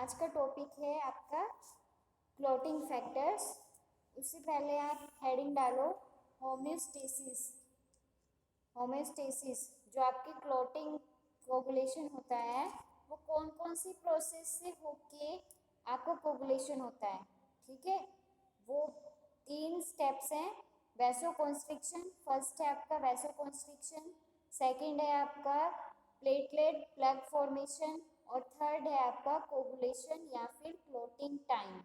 आज का टॉपिक है आपका क्लॉटिंग फैक्टर्स। उससे पहले आप हेडिंग डालो होम्योस्टेसिस। होम्योस्टेसिस जो आपकी क्लॉटिंग कोगुलेशन होता है वो कौन कौन सी प्रोसेस से होके आपको कोगुलेशन होता है, ठीक है। वो 3 स्टेप्स हैं। वैसोकॉन्स्ट्रिक्शन, फर्स्ट है आपका वैसोकॉन्स्ट्रिक्शन, सेकंड है आपका प्लेटलेट प्लग फॉर्मेशन और थर्ड है आपका कोगुलेशन या फिर क्लॉटिंग टाइम,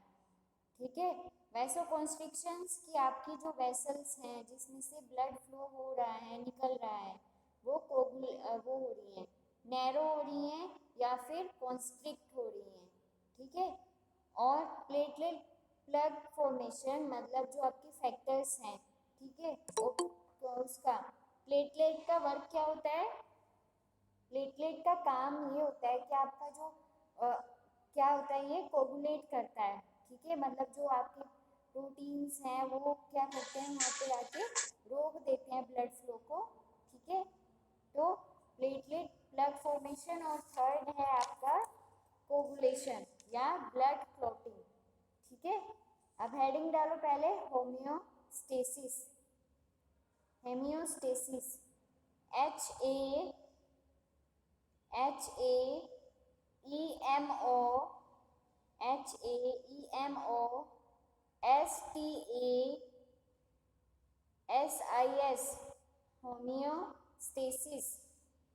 ठीक है। वैसोकॉन्स्ट्रिक्शंस की आपकी जो वेसल्स हैं जिसमें से ब्लड फ्लो हो रहा है, निकल रहा है, वो वो हो रही हैं, नैरो हो रही हैं या फिर कॉन्स्ट्रिक्ट हो रही हैं, ठीक है। और प्लेटलेट प्लग फॉर्मेशन मतलब जो आपके फैक्टर्स हैं, ठीक है, वो उसका प्लेटलेट का वर्क क्या होता है। प्लेटलेट का काम ये होता है कि आपका जो क्या होता है, ये कोगुलेट करता है, ठीक है। मतलब जो आपके प्रोटीन्स हैं वो क्या करते हैं, वहाँ पे आके रोक देते हैं ब्लड फ्लो को, ठीक है। तो प्लेटलेट प्लग फॉर्मेशन और थर्ड है आपका कोगुलेशन या ब्लड क्लॉटिंग, ठीक है। अब हेडिंग डालो पहले होम्योस्टेसिस। हेमियोस्टेसिस HAEMOSTASIS homeostasis.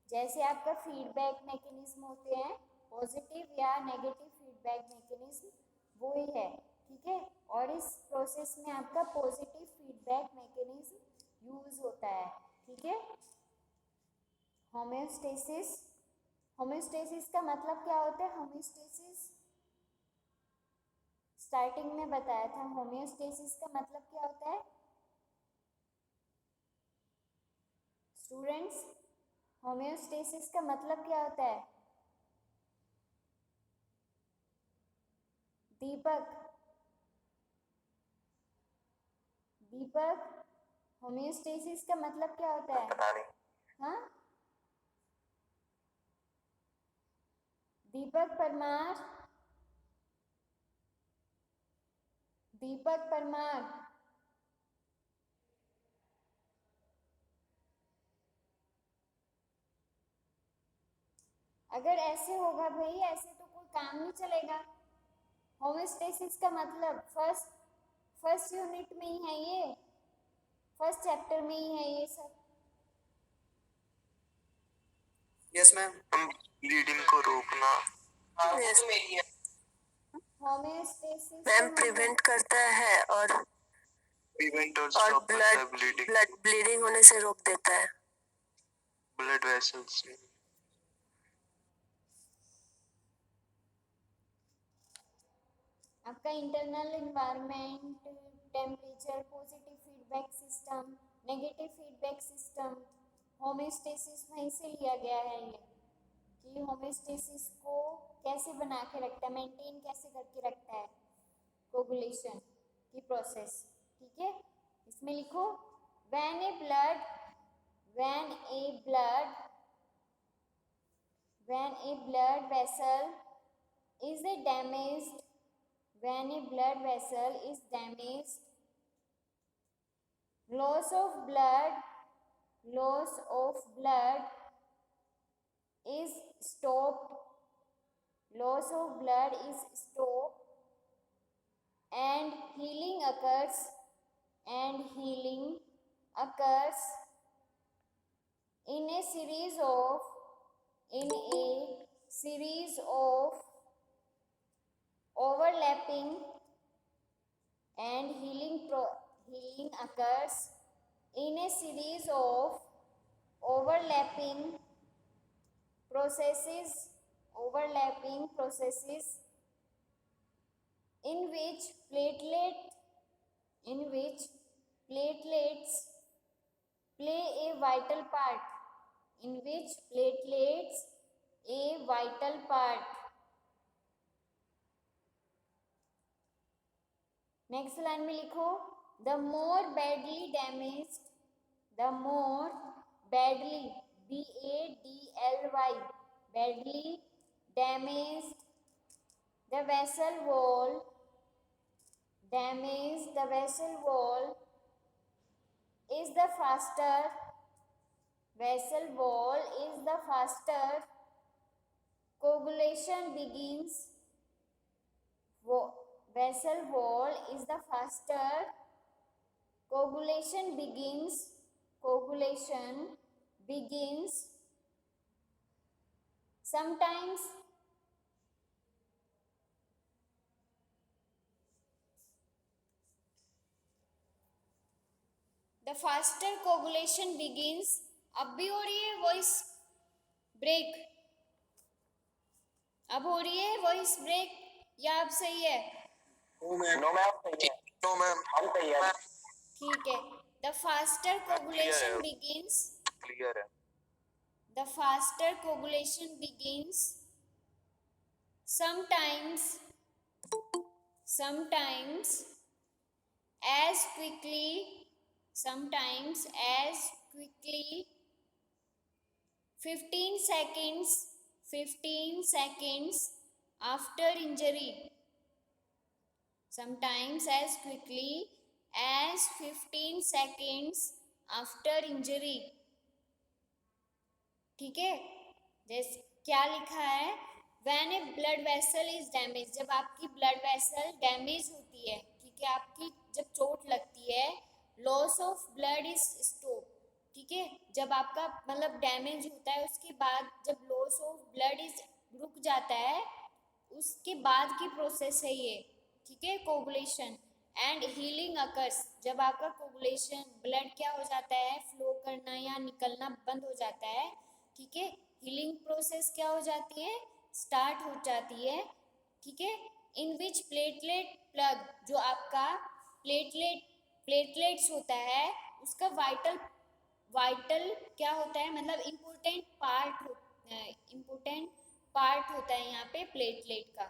जैसे आपका फीडबैक मैकेनिज्म होते हैं, पॉजिटिव या नेगेटिव फीडबैक मैकेनिज्म वो ही है, ठीक है। और इस प्रोसेस में आपका पॉजिटिव फीडबैक मैकेनिज्म यूज होता है, ठीक है। होम्योस्टेसिस, होम्योस्टेसिस का मतलब क्या होता है। होम्योस्टेसिस स्टार्टिंग में बताया था, होम्योस्टेसिस का मतलब क्या होता है स्टूडेंट्स। होम्योस्टेसिस का मतलब क्या होता है दीपक। दीपक, होम्योस्टेसिस का मतलब क्या होता है। हाँ, दीपक परमार, दीपक परमार। अगर ऐसे होगा भाई, ऐसे तो कोई काम नहीं चलेगा। होम्योस्टेसिस का मतलब फर्स्ट यूनिट में ही है, ये फर्स्ट चैप्टर में ही है ये सब। यस मैम, हम ब्लीडिंग को रोकना। यस होम्योस्टेसिस मैम, प्रिवेंट करता है और ब्लड ब्लीडिंग होने से रोक देता है, ब्लड वेसल्स। आपका internal environment, temperature, positive feedback system, negative feedback system, homeostasis वहीं से लिया गया है ये, कि होम्योस्टेसिस को कैसे बना के रखता है, मेंटेन कैसे करके रखता है कोगुलेशन की प्रोसेस, ठीक है। इसमें लिखो when A blood when a blood vessel is damaged when a blood vessel is damaged, loss of blood is stopped, loss of blood is stopped and healing occurs in a series of overlapping, and healing occurs in a series of overlapping processes in which platelets play a vital part, in which platelets a vital part. Next line में लिखो the more badly damaged badly damaged the vessel wall, damage the vessel wall is the faster, vessel wall is the faster, coagulation begins, vessel wall is the faster, coagulation begins, coagulation begins, sometimes the faster coagulation begins. अब भी हो रही है voice break, अब हो रही है voice break या अब सही है? नो मैम, नो मैम, हम सही है। ठीक है। The faster coagulation begins, clear है। The faster coagulation begins sometimes, sometimes as quickly, sometimes as quickly 15 seconds, 15 seconds after injury, sometimes as quickly as 15 seconds after injury। ठीक है, जैसे क्या लिखा है, when A blood vessel is damage, जब आपकी blood vessel damage होती है, ठीक है, आपकी जब चोट लगती है, loss of blood is stop, ठीक है, जब आपका मतलब डैमेज होता है उसके बाद जब लॉस ऑफ ब्लड इज रुक जाता है, उसके बाद की प्रोसेस है ये, ठीक है, कोगुलेशन एंड हीलिंग अकर्स, जब आपका कोगुलेशन ब्लड क्या हो जाता है, फ्लो करना या निकलना बंद हो जाता है, ठीक है, हीलिंग प्रोसेस क्या हो जाती है, स्टार्ट हो जाती है, ठीक है, इन विच प्लेटलेट प्लग, जो आपका प्लेटलेट्स होता है उसका वाइटल क्या होता है, मतलब इम्पोर्टेंट पार्ट होता है यहाँ पे प्लेटलेट का।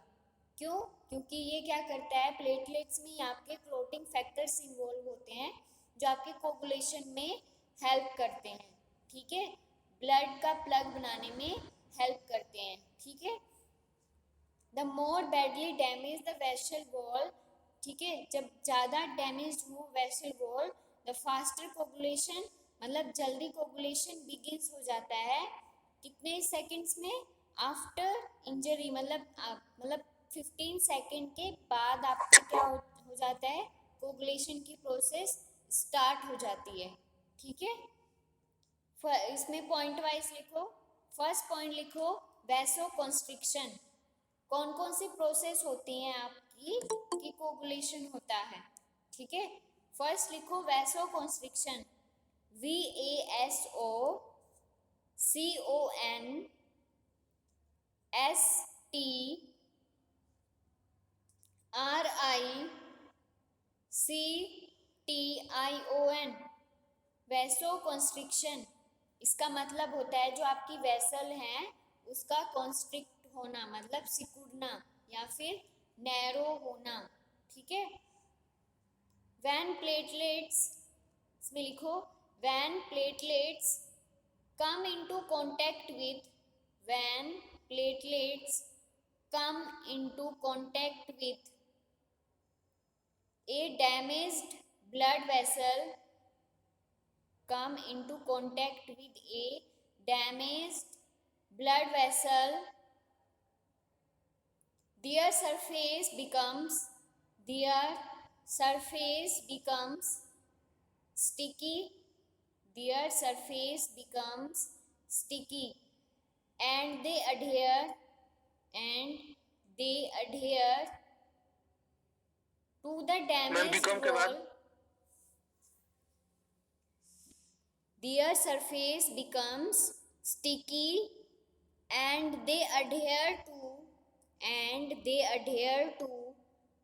क्यों? क्योंकि ये क्या करता है, प्लेटलेट्स में आपके क्लोटिंग फैक्टर्स इन्वॉल्व होते हैं जो आपके कोगुलेशन में हेल्प करते हैं, ठीक है, ब्लड का प्लग बनाने में हेल्प करते हैं, ठीक है। The more badly damage the vessel wall, ठीक है, जब ज़्यादा डैमेज हो vessel wall, the faster coagulation, मतलब जल्दी कोगुलेशन बिगिंस हो जाता है, कितने सेकंड्स में, आफ्टर इंजरी, मतलब 15 सेकंड के बाद आपका क्या हो जाता है, कोगुलेशन की प्रोसेस स्टार्ट हो जाती है, ठीक है। इसमें पॉइंट वाइज लिखो। फर्स्ट पॉइंट लिखो वैसो कॉन्स्ट्रिक्शन, कौन कौन सी प्रोसेस होती हैं आपकी कि कोगुलेशन होता है, ठीक है। फर्स्ट लिखो vaso constriction, VASOCONSTRICTION, vaso constriction, इसका मतलब होता है जो आपकी वेसल है उसका कॉन्स्ट्रिक्ट होना, मतलब सिकुड़ना या फिर नैरो होना, ठीक है। व्हेन प्लेटलेट्स, इसमें लिखो when platelets come into contact with, when platelets come into contact with A damaged blood vessel, come into contact with a damaged blood vessel, their surface becomes sticky, their surface becomes sticky and they adhere to the damaged wall, their surface becomes sticky and they adhere to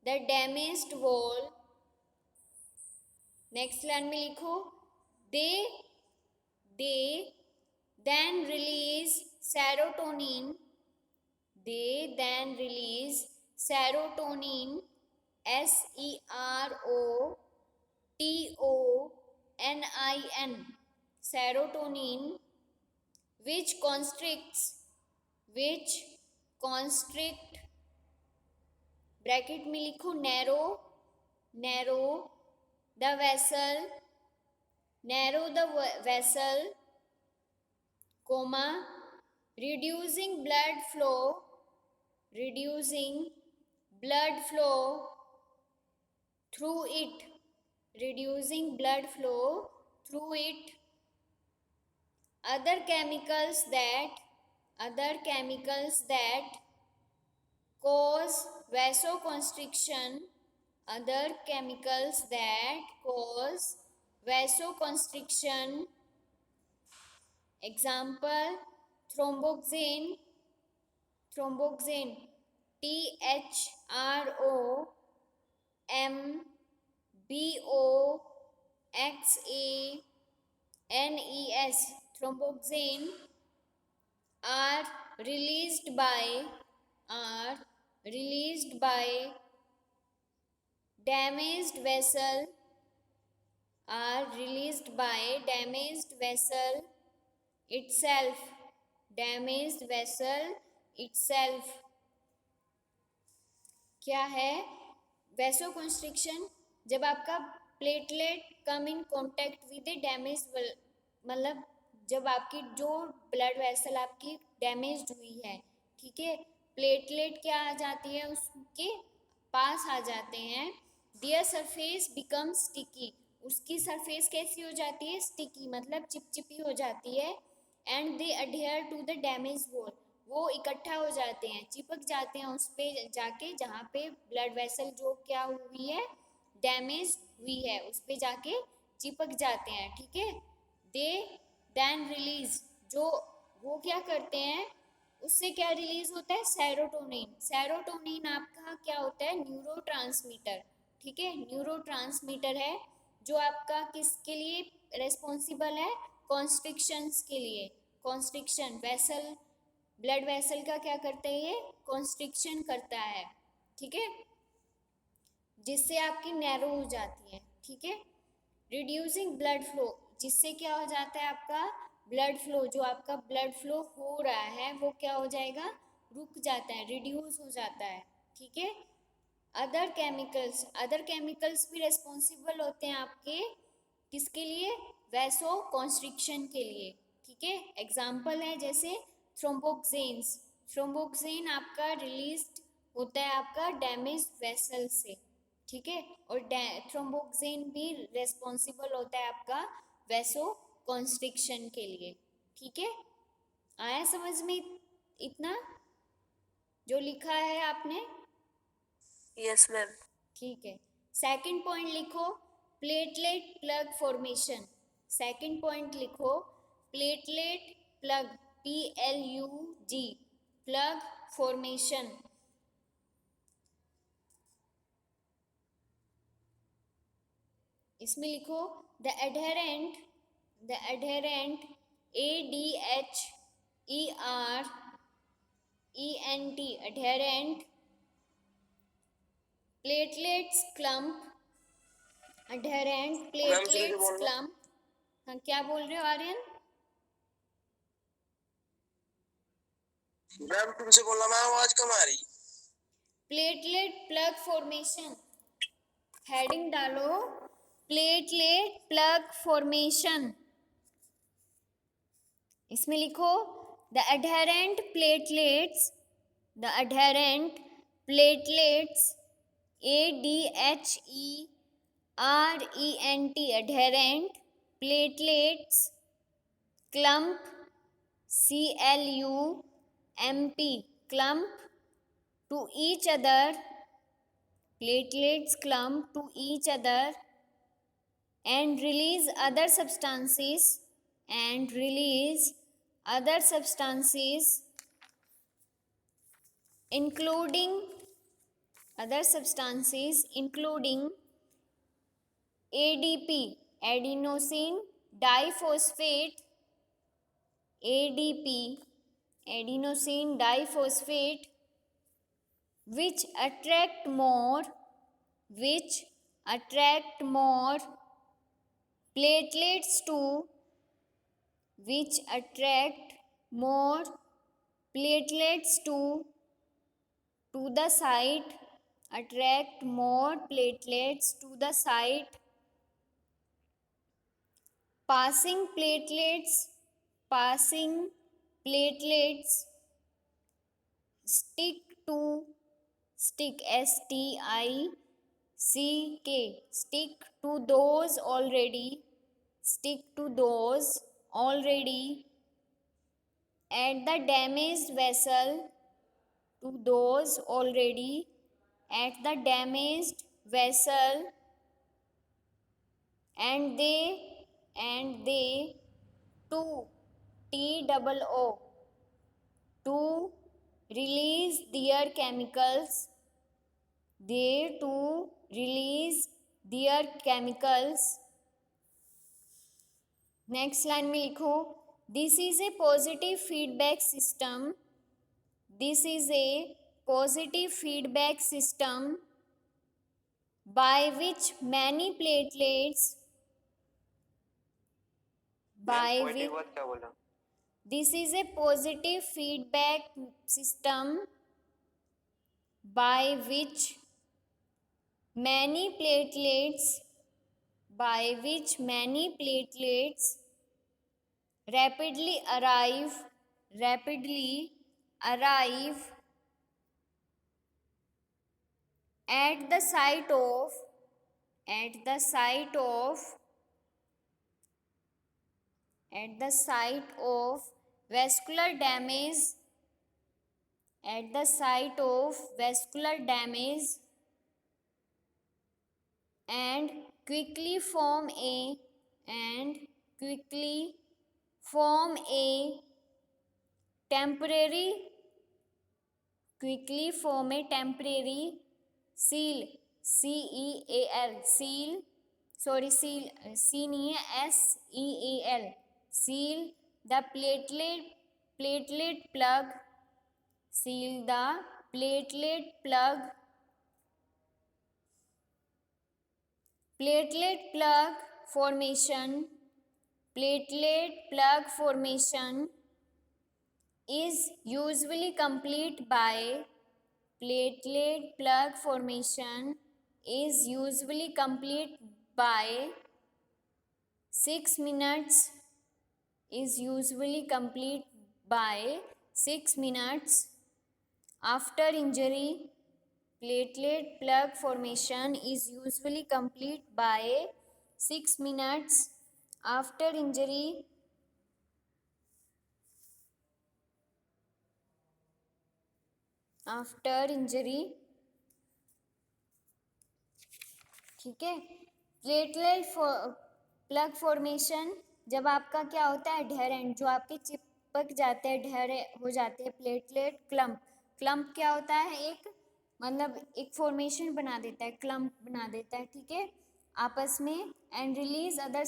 the damaged wall। Next line में लिखो they then release serotonin, serotonin, serotonin, which constrict bracket में लिखो narrow, narrow the vessel, narrow the vessel, comma, reducing blood flow, reducing blood flow through it, reducing blood flow through it. Other chemicals that cause vasoconstriction, other chemicals that cause vasoconstriction, example thromboxane, thromboxane, THROMBOXANES, thromboxane are released by damaged vessel, are released by damaged vessel itself, damaged vessel itself. क्या है वैसोकंस्ट्रिक्शन? जब आपका platelet come in contact with A damage, मतलब जब आपकी जो blood vessel आपकी damaged हुई है, ठीक है, प्लेटलेट क्या आ जाती है, उसके पास आ जाते हैं, दियर सरफेस बिकम स्टिकी, उसकी सरफेस कैसी हो जाती है, स्टिकी मतलब चिपचिपी हो जाती है, and they adhere to the damage wall, वो इकट्ठा हो जाते हैं, चिपक जाते हैं उस पे जाके जहाँ पे ब्लड वेसल जो क्या हुई है, डैमेज हुई है, उस पे जाके चिपक जाते हैं, ठीक है। दे देन रिलीज, जो वो क्या करते हैं, उससे क्या रिलीज होता है, सेरोटोनिन, सेरोटोनिन आपका क्या होता है, न्यूरोट्रांसमीटर, ठीक है, न्यूरोट्रांसमीटर है जो आपका किसके लिए रेस्पॉन्सिबल है, कॉन्स्ट्रिक्शंस के लिए, कॉन्स्ट्रिक्शन वेसल, ब्लड वेसल का क्या करता है, ये कॉन्स्ट्रिक्शन करता है, ठीक है, जिससे आपकी नैरो हो जाती है, ठीक है। रिड्यूसिंग ब्लड फ्लो, जिससे क्या हो जाता है, आपका ब्लड फ्लो, जो आपका ब्लड फ्लो हो रहा है वो क्या हो जाएगा, रुक जाता है, रिड्यूस हो जाता है, ठीक है। अदर केमिकल्स भी रेस्पॉन्सिबल होते हैं आपके किसके लिए, वैसो कॉन्स्ट्रिक्शन के लिए, ठीक है। एग्जाम्पल है जैसे थ्रोम्बोक्सेन्स, थ्रोम्बोक्सेन आपका रिलीज होता है आपका डैमेज वेसल से, ठीक है, और थ्रोम्बोक्सेन भी रेस्पॉन्सिबल होता है आपका वैसो कॉन्स्ट्रिक्शन के लिए, ठीक है। आया समझ में इतना जो लिखा है आपने? Yes ma'am. ठीक है, सेकंड पॉइंट लिखो, platelet plug formation, second point लिखो, platelet plug, PLUG, plug formation. इसमें लिखो the adherent ADHERENT, adherent platelets clump, adherent platelets clump, हाँ क्या बोल रहे हो आर्यन? मैम फिर से बोलना, मैम आवाज कम आ रही। प्लेटलेट प्लग फॉर्मेशन, हेडिंग डालो, प्लेटलेट प्लग फॉर्मेशन। इसमें लिखो the adherent platelets, the adherent platelets, ADHERENT, adherent platelets clump, CLUMP, clump to each other, platelets clump to each other and release other substances, including ADP, adenosine diphosphate, ADP, adenosine diphosphate, which attract more platelets to, which attract more platelets to the site attract more platelets to the site. Passing platelets stick to stick stick to those already at the damaged vessel to those already at the damaged vessel, and they to to release their chemicals, they to release their chemicals. Next line में लिखो, this is a positive feedback system, this is a positive feedback system by which many platelets this is a positive feedback system by which many platelets rapidly arrive at the site of vascular damage, and quickly form a temporary seal, seal the platelet plug formation is usually complete by 6 minutes after injury. Platelet plug formation is usually complete by 6 minutes after injury. ठीक है, platelet plug formation जब आपका क्या होता है, adherent, जो आपके चिपक जाते हैं, ढेर हो जाते हैं प्लेटलेट क्लम्प क्या होता है, एक मतलब एक फॉर्मेशन बना देता है, क्लम्प बना देता है, ठीक है, आपस में, एंड रिलीज अदर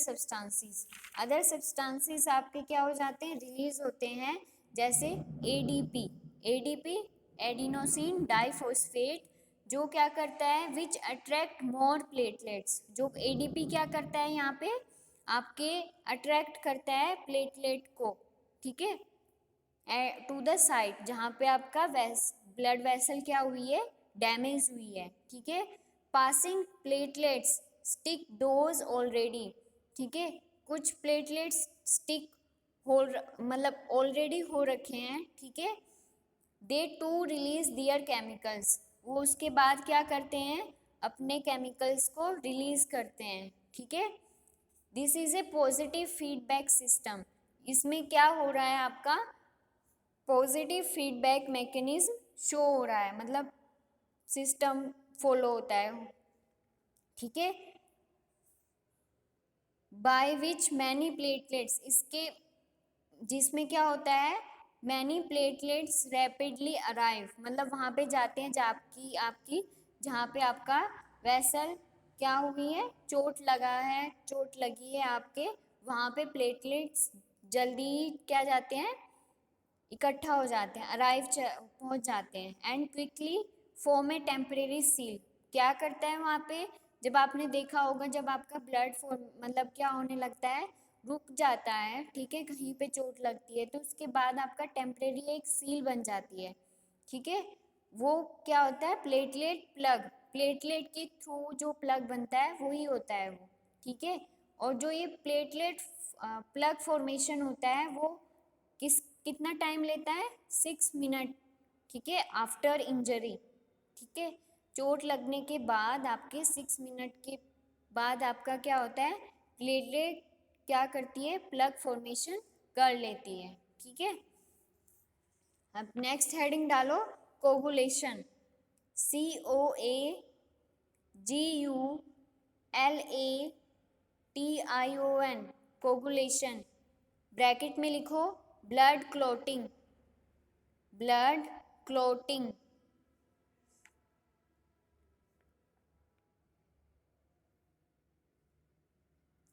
सब्सटेंसेस आपके क्या हो जाते हैं, रिलीज होते हैं, जैसे एडीपी एडिनोसिन डाइफॉस्फेट, जो क्या करता है, विच अट्रैक्ट मोर प्लेटलेट्स, जो एडीपी क्या करता है, यहाँ पे आपके अट्रैक्ट करता है प्लेटलेट को, ठीक है, टू द साइट जहाँ पे आपका ब्लड वेसल क्या हुई है, डैमेज हुई है, ठीक है। Passing platelets stick dose already, ठीक है, कुछ प्लेटलेट्स स्टिक हो मतलब ऑलरेडी हो रखे हैं, ठीक है। दे टू रिलीज दियर केमिकल्स, वो उसके बाद क्या करते हैं, अपने केमिकल्स को रिलीज करते हैं, ठीक है। This is a positive feedback system, इसमें क्या हो रहा है, आपका पॉजिटिव फीडबैक मैकेनिज्म शो हो रहा है, मतलब सिस्टम फॉलो होता है, ठीक है। बाय विच मैनी प्लेटलेट्स, इसके जिसमें क्या होता है, मैनी प्लेटलेट्स रैपिडली अराइव, मतलब वहाँ पे जाते हैं आपकी जहाँ पे आपका वेसल क्या हुई है, चोट लगी है आपके, वहाँ पे प्लेटलेट्स जल्दी क्या जाते हैं, इकट्ठा हो जाते हैं, अराइव पहुँच जाते हैं, and quickly form A temporary seal, क्या करता है वहाँ पे, जब आपने देखा होगा, जब आपका ब्लड मतलब क्या होने लगता है, रुक जाता है, ठीक है, कहीं पे चोट लगती है, तो उसके बाद आपका टेम्परेरी एक सील बन जाती है, ठीक है, वो क्या होता है, प्लेटलेट प्लग, प्लेटलेट के थ्रू जो प्लग बनता है वही होता है वो, ठीक है। और जो ये प्लेटलेट प्लग फॉर्मेशन होता है वो कितना टाइम लेता है, 6 मिनट, ठीक है, आफ्टर इंजरी, ठीक है। चोट लगने के बाद आपके 6 मिनट के बाद आपका क्या होता है, प्लेटलेट क्या करती है, प्लग फॉर्मेशन कर लेती है, ठीक है। अब नेक्स्ट हेडिंग डालो, कोगुलेशन, COAGULATION, कोगुलेशन। ब्रैकेट में लिखो ब्लड क्लॉटिंग, ब्लड क्लॉटिंग।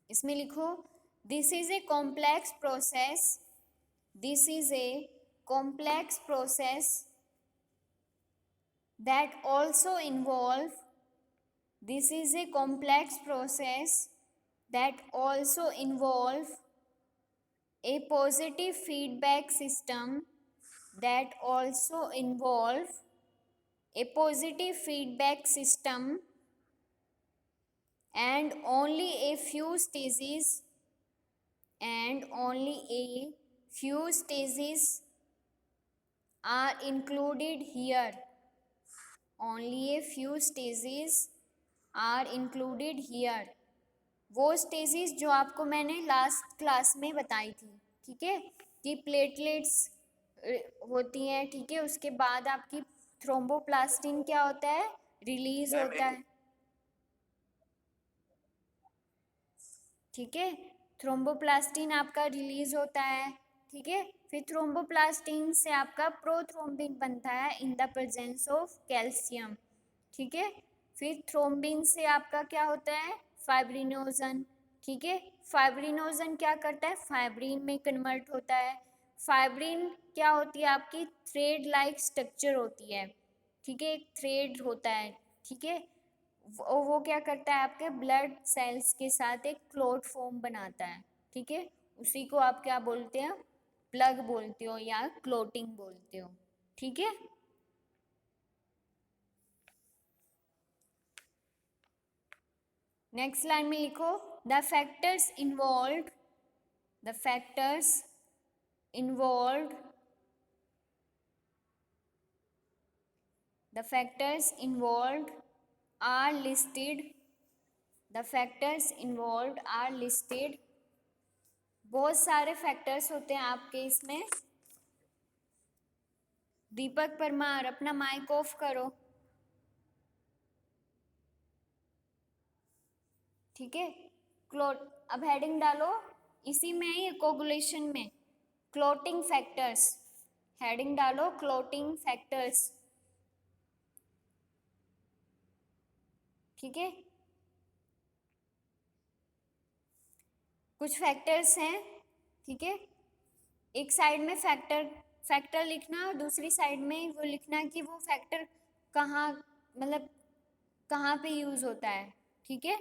इसमें लिखो this is a complex process, this is a complex process that also involve, this is a complex process that also involve a positive feedback system, that also involve a positive feedback system, and only a few stages, and only a few stages are included here, only a few stages are included here। वो stages जो आपको मैंने last class में बताई थी, ठीक है, कि प्लेटलेट्स होती हैं, ठीक है, उसके बाद आपकी थ्रोम्बोप्लास्टिन क्या होता है, रिलीज होता है, ठीक है, थ्रोम्बोप्लास्टिन आपका रिलीज होता है, ठीक है। फिर थ्रोम्बोप्लास्टिन से आपका प्रोथ्रोम्बिन बनता है in the presence of calcium, ठीक है। फिर थ्रोम्बिन से आपका क्या होता है, फाइब्रिनोजन, ठीक है। फाइब्रिनोजन क्या करता है, फाइब्रिन में कन्वर्ट होता है। फाइब्रिन क्या होती है, आपकी थ्रेड लाइक स्ट्रक्चर होती है, ठीक है, एक थ्रेड होता है, ठीक है। वो क्या करता है, आपके ब्लड सेल्स के साथ एक क्लॉट फॉर्म बनाता है, ठीक है। उसी को आप क्या बोलते हैं, प्लग बोलते हो या क्लोटिंग बोलते हो, ठीक है। नेक्स्ट लाइन में लिखो the factors involve, the factors involve, the factors involve are listed, the factors involve are listed. बहुत सारे फैक्टर्स होते हैं आपके इसमें। दीपक परमार अपना माइक ऑफ करो, ठीक है। क्लोट, अब हेडिंग डालो इसी में ही, कोगुलेशन में क्लोटिंग फैक्टर्स, हेडिंग डालो क्लोटिंग फैक्टर्स, ठीक है। कुछ फैक्टर्स हैं, ठीक है, एक साइड में फैक्टर लिखना और दूसरी साइड में वो लिखना कि वो फैक्टर कहाँ, मतलब कहाँ पे यूज होता है, ठीक है।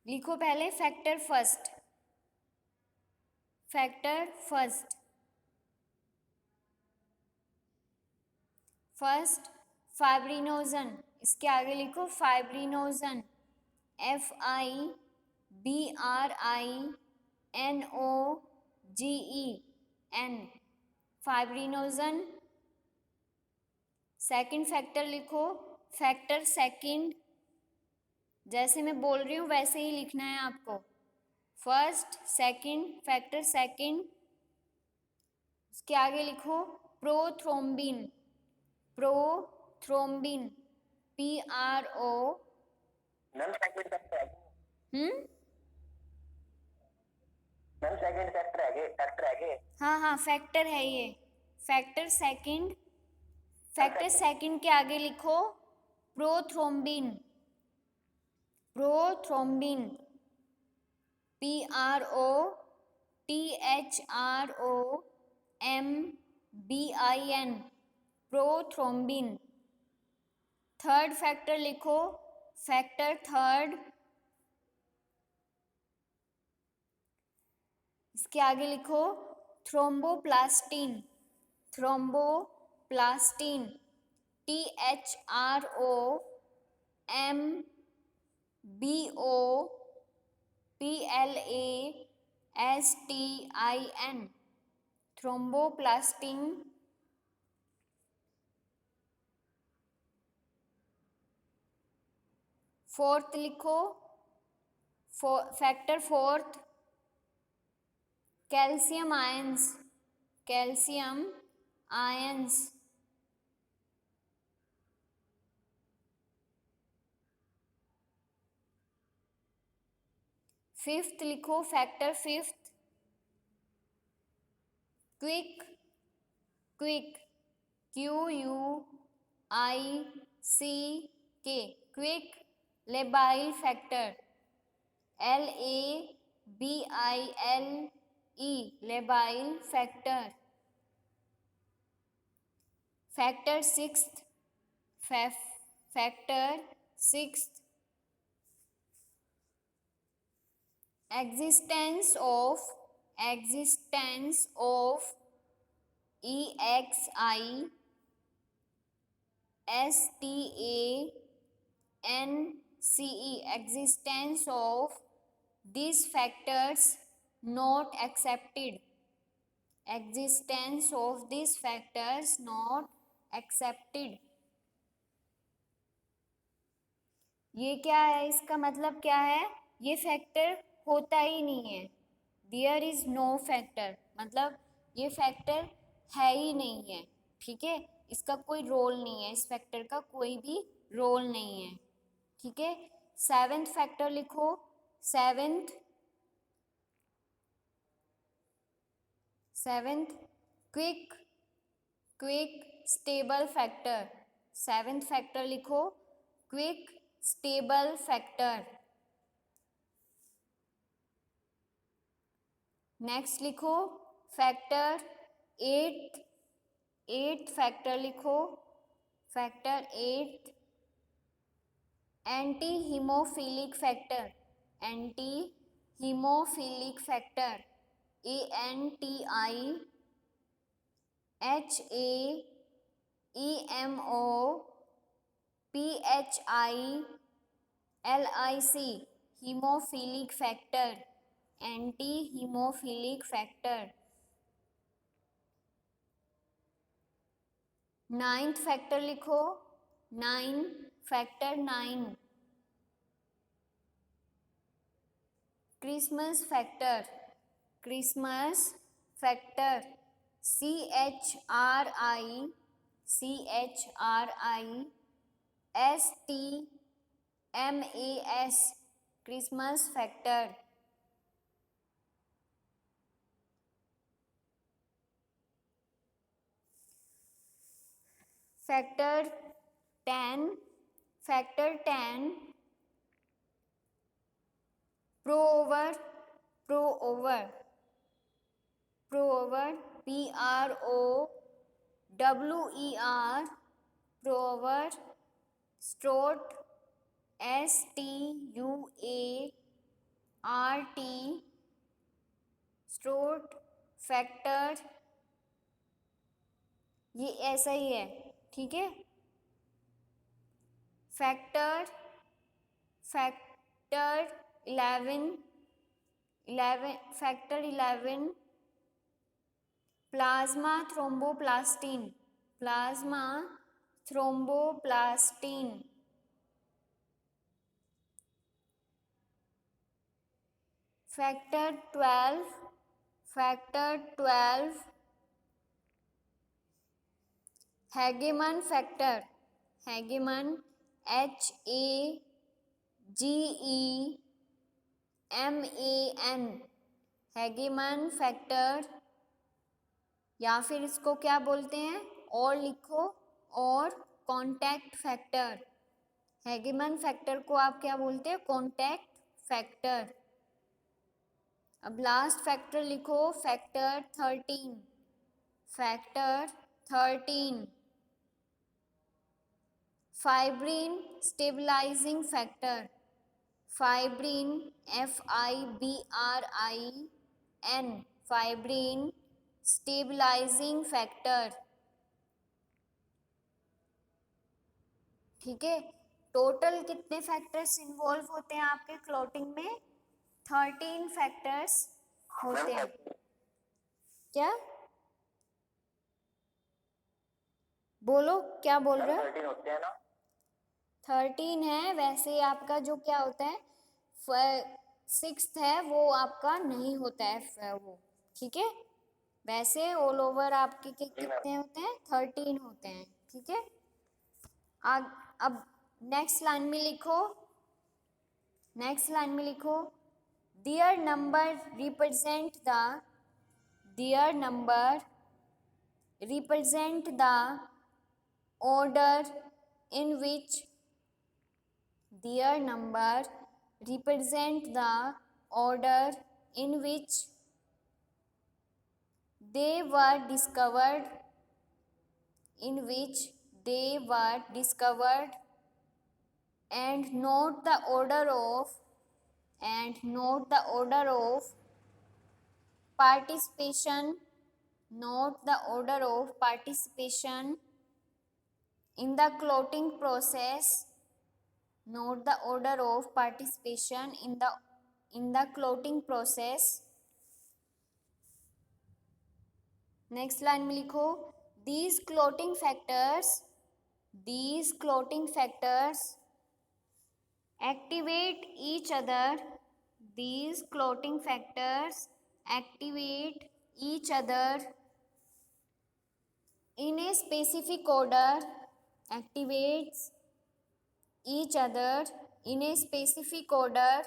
लिखो पहले factor first, factor first, first fibrinogen, इसके आगे लिखो fibrinogen, FIBRINOGEN, fibrinogen. Second factor लिखो फैक्टर सेकंड, जैसे मैं बोल रही हूँ वैसे ही लिखना है आपको, फर्स्ट सेकंड, फैक्टर सेकंड। उसके आगे लिखो prothrombin, prothrombin, PRO, ma'am second factor है, मैम सेकंड फैक्टर है, हाँ हाँ फैक्टर है ये, फैक्टर सेकंड। फैक्टर सेकंड के आगे लिखो prothrombin, prothrombin, PROTHROMBIN, prothrombin. Third factor लिखो फैक्टर थर्ड, इसके आगे लिखो thromboplastin, thromboplastin, thromboplastin, thromboplastin. Fourth लिखो, factor fourth calcium ions, calcium ions. Fifth लिखो, factor fifth quick, quick QUICK, quick labile factor, LABILE, labile factor. Factor sixth, factor sixth existence of EXISTANCE, existence of these factors not accepted, existence of these factors not accepted. ये क्या है, इसका मतलब क्या है, ये factor होता ही नहीं है. देयर इज नो फैक्टर, मतलब ये फैक्टर है ही नहीं है. ठीक है, इसका कोई रोल नहीं है, इस फैक्टर का कोई भी रोल नहीं है. ठीक है, सेवेंथ फैक्टर लिखो, seventh quick, stable factor. Seventh factor लिखो, क्विक स्टेबल फैक्टर. नेक्स्ट लिखो फैक्टर एट फैक्टर लिखो, factor eight antihaemophilic factor, antihaemophilic factor, ANTIHAEMOPHILIC, haemophilic factor, antihaemophilic factor. Ninth factor लिखो, factor 9 Christmas factor, CHRISTMAS, Christmas factor. Factor 10 Prower, PROOVER, Prower, Stuart, STUART, Stuart factor. ये ऐसा ही है. ठीक है, factor 11 plasma thromboplastin, factor 12 हैगेमन factor, HAGEMAN, Hageman factor. या फिर इसको क्या बोलते हैं, और लिखो, और कॉन्टैक्ट फैक्टर. हैगेमन फैक्टर को आप क्या बोलते हैं, कॉन्टैक्ट फैक्टर. अब लास्ट फैक्टर लिखो, factor 13 fibrin stabilising factor, fibrin fibrin stabilising factor. ठीक है। टोटल कितने फैक्टर्स इन्वॉल्व होते हैं आपके क्लॉटिंग में? 13 फैक्टर्स होते हैं। क्या बोलो, क्या बोल रहे हो? 13 होते हैं ना? 13 है। वैसे आपका जो क्या होता है, 6th है वो आपका नहीं होता है वो, ठीक है। वैसे ऑल ओवर आपके कितने होते हैं? 13 होते हैं, ठीक है। अब नेक्स्ट लाइन में लिखो, नेक्स्ट लाइन में लिखो, their number represent the, their number represent the order in which, their number represent the order in which they were discovered, in which they were discovered, and note the order of, and note the order of participation, note the order of participation in the clotting process, note the order of participation in the clotting process. Next line में लिखो, these clotting factors, these clotting factors activate each other, these clotting factors activate each other in a specific order, activates each other in a specific order,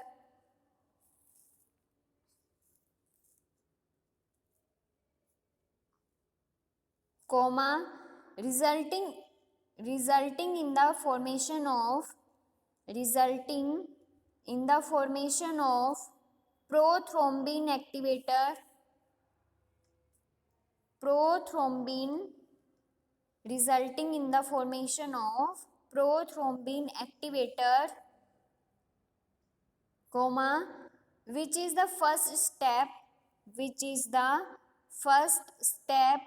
comma, resulting in the formation of, resulting in the formation of prothrombin activator, prothrombin, resulting in the formation of prothrombin activator, comma, which is the first step, which is the first step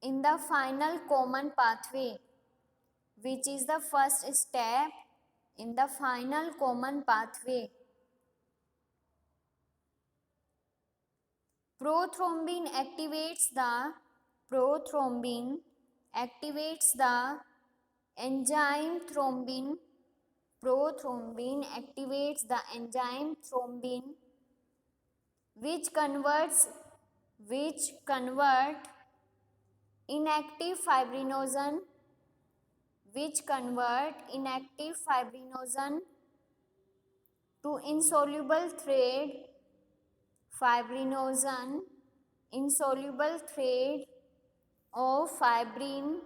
in the final common pathway, which is the first step in the final common pathway. Prothrombin activates the, prothrombin activates the enzyme thrombin, prothrombin activates the enzyme thrombin, which convert inactive fibrinogen, which convert inactive fibrinogen to insoluble thread, fibrinogen, insoluble thread of fibrin,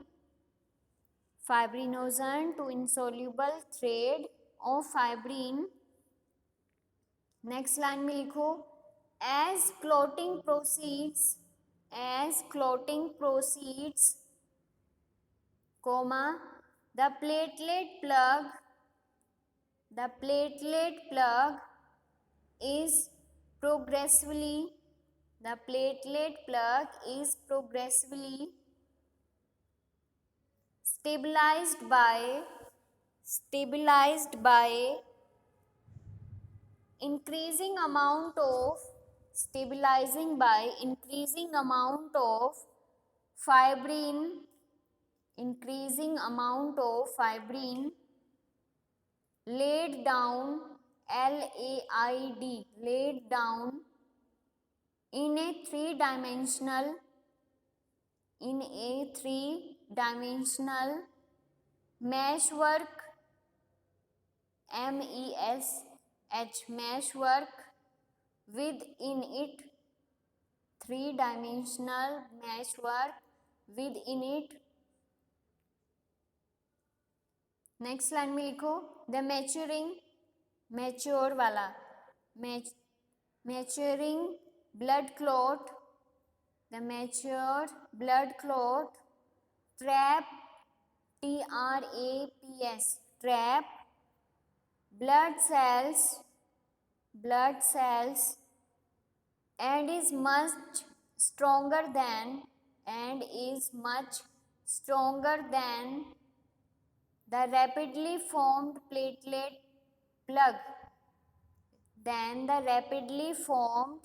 fibrinogen to insoluble thread of fibrin. Next line में लिखो, as clotting proceeds, as clotting proceeds, comma, the platelet plug, the platelet plug is progressively, the platelet plug is progressively stabilized by increasing amount of, stabilizing by increasing amount of fibrin, increasing amount of fibrin laid down, LAID, laid down in a three-dimensional, in a three-dimensional meshwork, MESH, meshwork, within it, three-dimensional meshwork within it. Next line में लिखो, the maturing, mature वाला, maturing blood clot, the mature blood clot trap, TRAPS, trap blood cells and is much stronger than, and is much stronger than the rapidly formed platelet plug, then the rapidly formed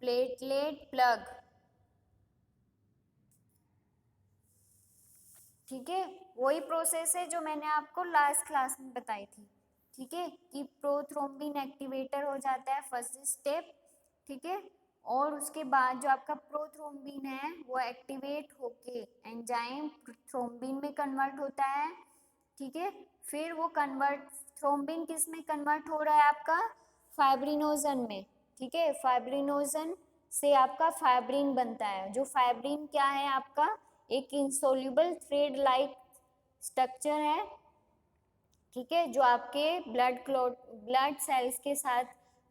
platelet plug, ठीक है। वही process है जो मैंने आपको last class में बताई थी, ठीक है, कि प्रोथ्रोम्बिन एक्टिवेटर हो जाता है फर्स्ट स्टेप, ठीक है, और उसके बाद जो आपका प्रोथ्रोम्बिन है वो एक्टिवेट होके एंजाइम थ्रोम्बिन में कन्वर्ट होता है, ठीक है। फिर वो कन्वर्ट थ्रोम्बिन किस में कन्वर्ट हो रहा है आपका, फाइब्रिनोजन में, ठीक है। फाइब्रिनोजन से आपका फाइब्रिन बनता है, जो फाइब्रिन क्या है आपका, एक इंसोल्यूबल थ्रेड लाइक स्ट्रक्चर है, ठीक है, जो आपके ब्लड सेल्स के साथ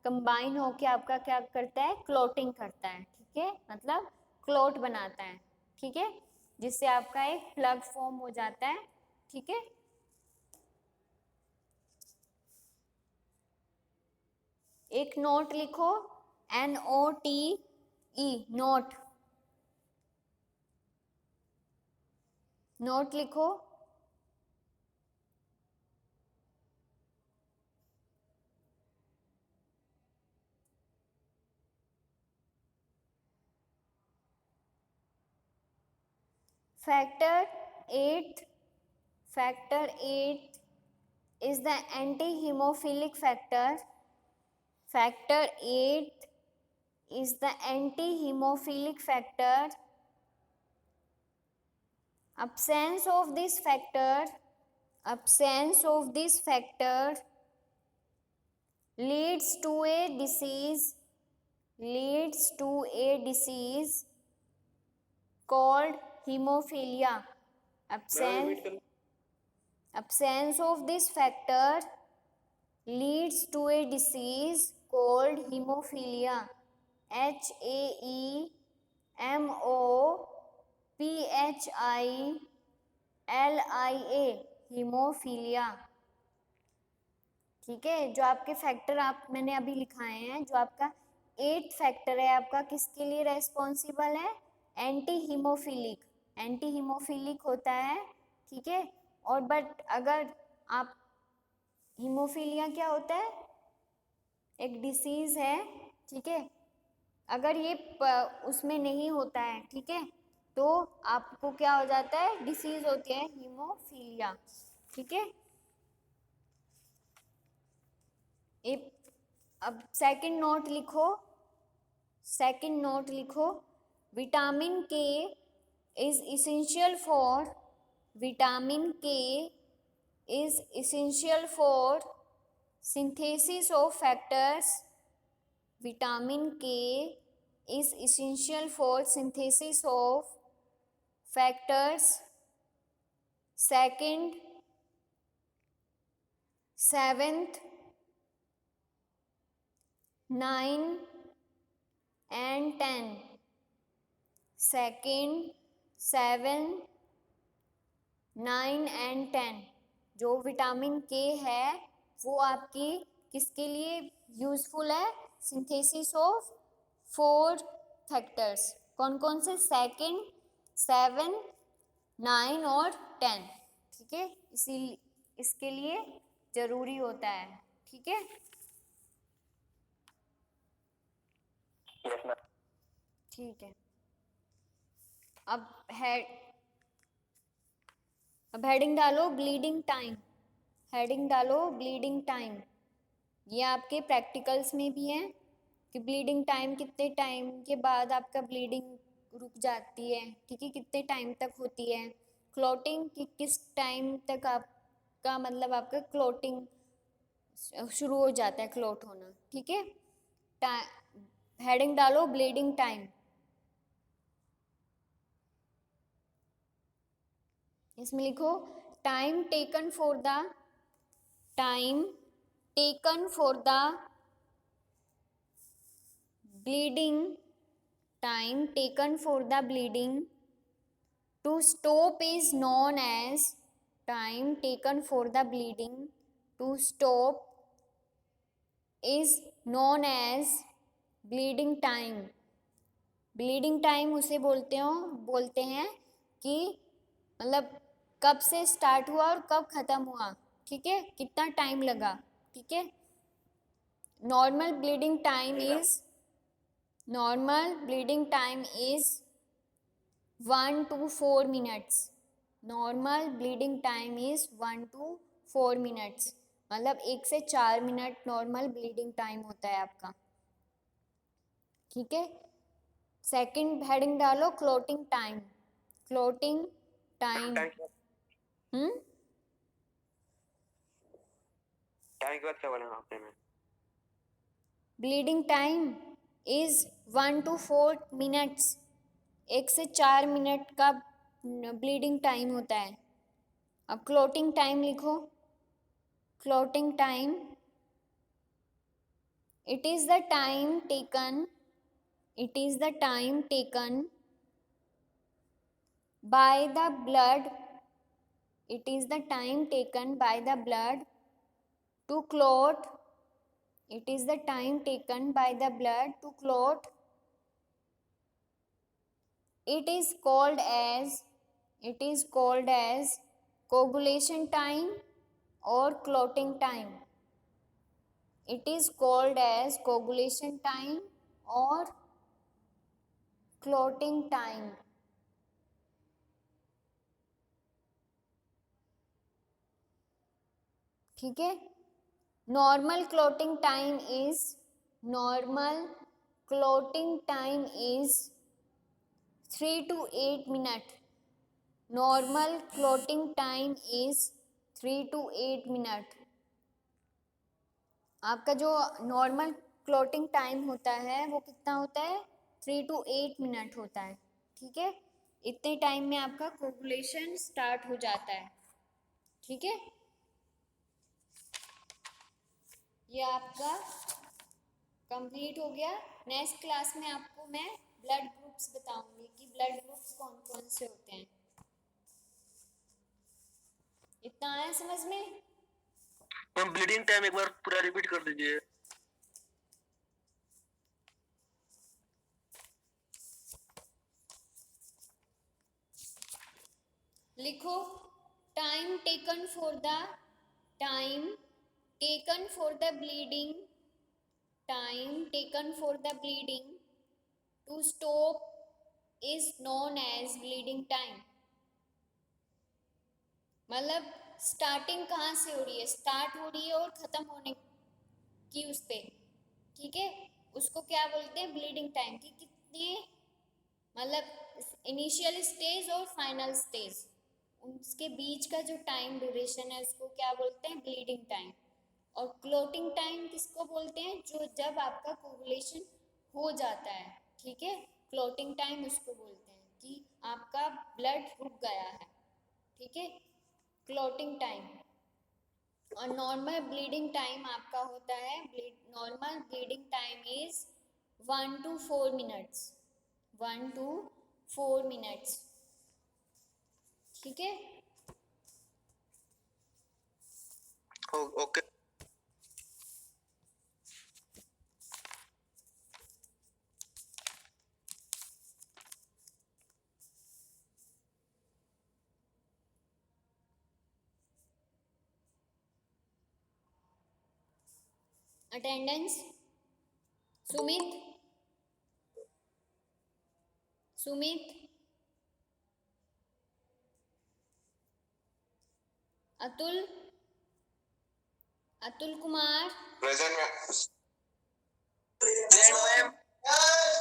कंबाइन होके आपका क्या करता है, क्लोटिंग करता है, ठीक है, मतलब क्लोट बनाता है, ठीक है, जिससे आपका एक प्लग फॉर्म हो जाता है, ठीक है। एक नोट लिखो, NOTE, नोट, नोट लिखो, factor 8 is the anti-hemophilic factor. Factor 8 is the anti-hemophilic factor. Absence of this factor leads to a disease called hemophilia. Absence of this factor leads to a disease called hemophilia. HAEMOPHILIA, haemophilia, ठीक है। जो आपके factor आप मैंने अभी लिखाए हैं, जो आपका 8 फैक्टर है आपका किसके लिए रेस्पॉन्सिबल है, एंटी हीमोफिलिक होता है, ठीक है। और बट अगर आप हीमोफीलिया क्या होता है, एक डिसीज है, ठीक है, अगर ये उसमें नहीं होता है, ठीक है, तो आपको क्या हो जाता है, डिसीज होती है हीमोफीलिया, ठीक है। अब सेकंड नोट लिखो, विटामिन के is essential for synthesis of factors. Vitamin K is essential for synthesis of factors. Second, 7th, 9 and 10. Second, 7, 9 and 10 जो विटामिन के है वो आपकी किसके लिए यूजफुल है, सिंथेसिस ऑफ 4 फैक्टर्स। कौन कौन से, 2, 7, 9 और 10, ठीक है, इसी इसके लिए जरूरी होता है, ठीक है। ठीक है, अब हेडिंग डालो ब्लीडिंग टाइम, ये आपके प्रैक्टिकल्स में भी है कि ब्लीडिंग टाइम कितने टाइम के बाद आपका ब्लीडिंग रुक जाती है, ठीक है, कितने टाइम तक होती है, क्लॉटिंग कि किस टाइम तक आपका मतलब आपका क्लॉटिंग शुरू हो जाता है, क्लॉट होना, ठीक है। हेडिंग डालो ब्लीडिंग टाइम, इसमें लिखो time taken for the bleeding to stop is known as bleeding time उसे बोलते हैं कि मतलब कब से स्टार्ट हुआ और कब खत्म हुआ, ठीक है, कितना टाइम लगा, ठीक है। Normal bleeding time is 1 to 4 minutes. Normal bleeding time is 1 to 4 minutes, मतलब 1 से 4 मिनट नॉर्मल ब्लीडिंग टाइम होता है आपका, ठीक है। सेकंड हेडिंग डालो clotting time. Clotting time time के बाद क्या बोलेंगे आपने में? Bleeding time is 1 to 4 minutes, 1 से 4 मिनट का ब्लीडिंग टाइम होता है। अब क्लोटिंग टाइम लिखो। Clotting time, it is the time taken by the blood to clot. It is the time taken by the blood to clot. It is called as coagulation time or clotting time. It is called as coagulation time or clotting time. ठीक है। Normal clotting time is 3 to 8 minute. Normal clotting time is 3 to 8 minute. आपका जो normal clotting time होता है वो कितना होता है, 3 to 8 मिनट होता है, ठीक है। इतने टाइम में आपका कोगुलेशन स्टार्ट हो जाता है, ठीक है। ये आपका कंप्लीट हो गया। नेक्स्ट क्लास में आपको मैं ब्लड ग्रुप्स बताऊंगी कि ब्लड ग्रुप्स कौन कौन से होते हैं। इतना आया समझ में? मैम ब्लीडिंग टाइम एक बार पूरा रिपीट कर दीजिए। लिखो time taken for the bleeding to stop is known as bleeding time. मतलब स्टार्टिंग कहाँ से हो रही है, स्टार्ट हो रही है और ख़त्म होने की उस पे, ठीक है, उसको क्या बोलते हैं, ब्लीडिंग टाइम की कितने, मतलब इनिशियल स्टेज और फाइनल स्टेज, उसके बीच का जो टाइम ड्यूरेशन है उसको क्या बोलते हैं, ब्लीडिंग टाइम। और क्लोटिंग टाइम किसको बोलते हैं, जो जब आपका कोगुलेशन हो जाता है, ठीक है, क्लोटिंग टाइम उसको बोलते हैं कि आपका ब्लड रुक गया है, ठीक है, क्लोटिंग टाइम। और नॉर्मल ब्लीडिंग टाइम आपका होता है, normal bleeding time is 1 to 4 minutes, 1 to 4 minutes, ठीक है। Okay. Attendance Sumit, Atul Kumar, present ma'am.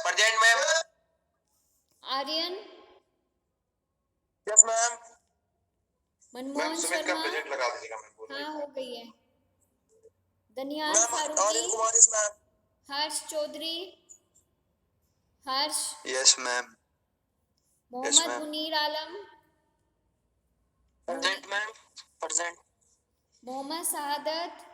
Present ma'am. Aryan, yes ma'am. Manmohan Sumit का शर्मा, प्रेजेंट लगा दीजिएगा मैम। हाँ हो गई है। Daniyal ma'am Farooqui, Aryan Kumar is ma'am. Harsh Chaudhary, Harsh, yes ma'am. Mohammad Munir Alam, present ma'am. Present. Mohammad शहादत,